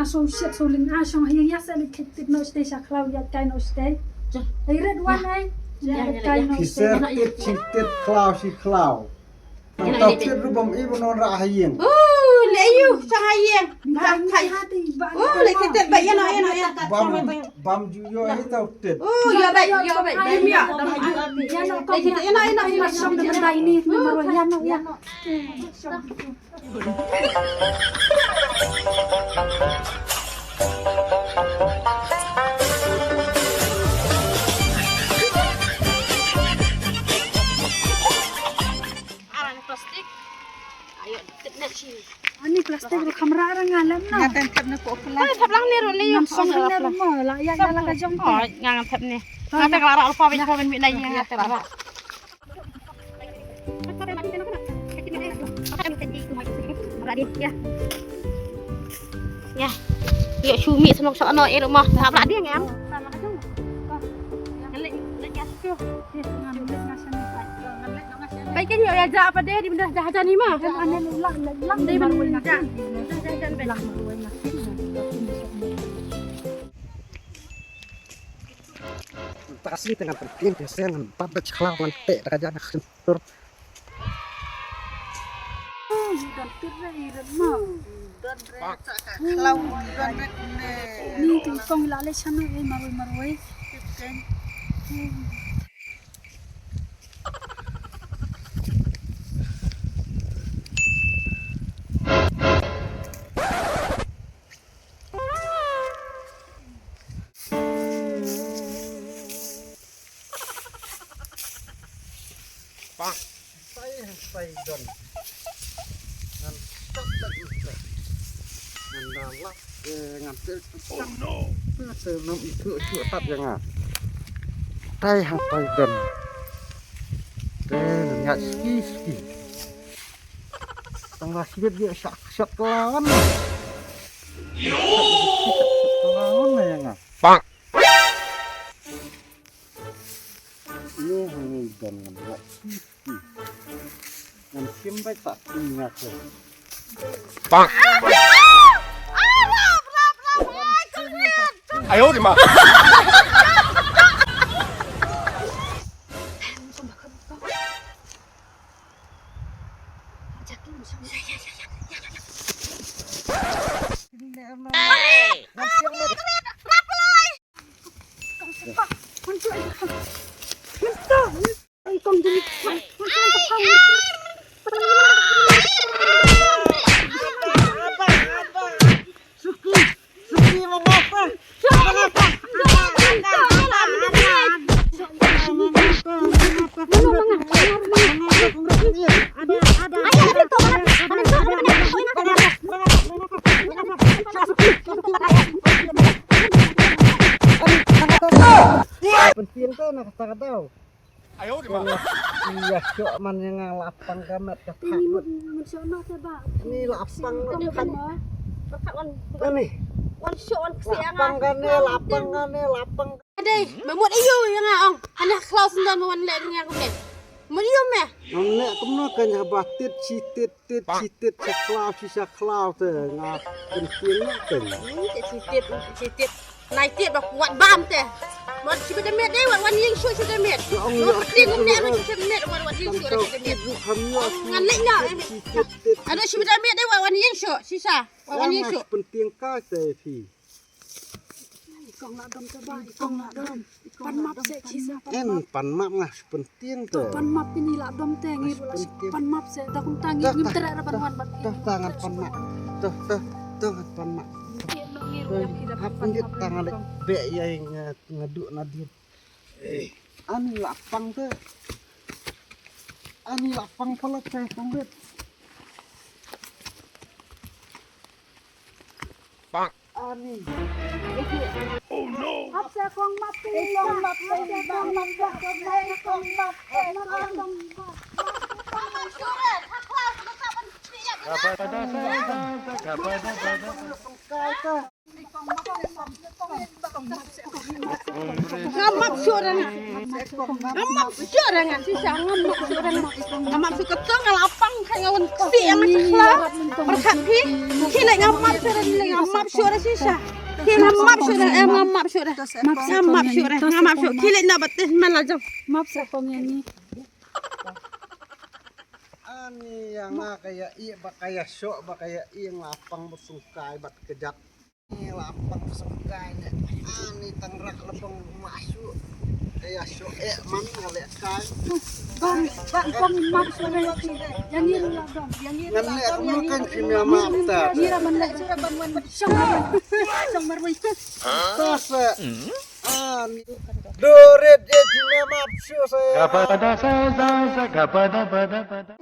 na solin asong hiya sa likit no stay sa cloud yat kay no stay. Ay red one ay. Kay no stay. Kisertit cintit klau si klau. Tau tit rubam ibu non rahayeng. Leyu sang hayeng. Kay hati ba. Lekitet ba yan ya. Bam juyo ai tau tit. Yo ba. Dem ya. Yan no ko. Yan no som de benda ini nomor yan no. Plastik. Ayo, titna sih. Ani plastik ro kamera ra ngalam no. Ngaten tap na ko pala. Tap lang ni ro leyu. Som na mo la ya la ka jong. Oh, ngang tap ni. Ngate klara alfa ben mi dai ngate klara. Ya. Ya sumi senok sono e rumah. Tap lah dia ngang. Baik kan ya aja apa deh di benda jajan ni mah. Ane lang Di benda jajan. Tasli tengah penting biasanya ngan babet klau ngan te raja nak kentur. Kalau Ni tu kong la le chano e maroi. Pak, saya don. Ngan tok tak usah. Ngan dalap ngan te. Oh no. Senam itu tat yang ah. Tai hang tai don. Ngat ski. Tengah sibet dia syak kelawan. Yo. Kelawan yang ah. Pak. Ini hanya dan nggak sih, dan simpai tak ingat ya. Pak. Ayo di mana? Penting tuh nak tahu. Ayo di mana? Iya, cok man yang lapang kamet ke takut. Ini lapang kan. Ini. Lapang kan lapang. Adai, memut iyo yang ang. Anak kelas dan mewan lek dengan aku deh. Merium meh. Nek kemana kan batit citit saklau tuh ngah pentingnya tuh. Citit. Naik tiap dah kuat bam teh. Wan siapa demet deh, wan yang show siapa demet. Dia ngomong wan siapa demet, wan yang show siapa demet. Ngan leknya. Ada siapa demet deh, wan yang show sisa. Wan yang show. Penting kah teh fi. Kong la dom coba, kong la dom. Pan map se sisa. Pan map ngah penting tuh. Pan map ini la dom teh ngirulas. Pan map se dah kong tangi ngimter ada pan map. Tuh tangan pan map. Tuh pan map. Apa dia tangan be ya yang ngaduk nadit. Ani lapang tuh. Ani lapang pala teh pambet. Pak. Ani. Oh no. Hapsa kong map ini kong map Ngamap syuranga. Ngamap syuranga sisa ngamap syuranga. Ngamap syur ketong lapang kayak ngawan si yang sakla. Berkat ki. Kini ngamap syuranga ngamap syuranga sisa. Kini ngamap syuranga ngamap syuranga. Ngamap syuranga ngamap syur. Kini nak betis melajam. Maaf sa penyanyi. Ani yang kayak iya bakaya syok bakaya iya lapang bersungkai bat kejat. Ini lapang bersungkai. Ani tangrak lapang masuk. Kayak syok man ngalek kai. Bang, maaf sa yang ini lah bang. Yang ini lah. Ngalek makan kimia mata. Dira manlek sura banwan syang marwai. Tasa. Ani doret dia kimia mapsu saya. Gapada sa sa gapada pada pada.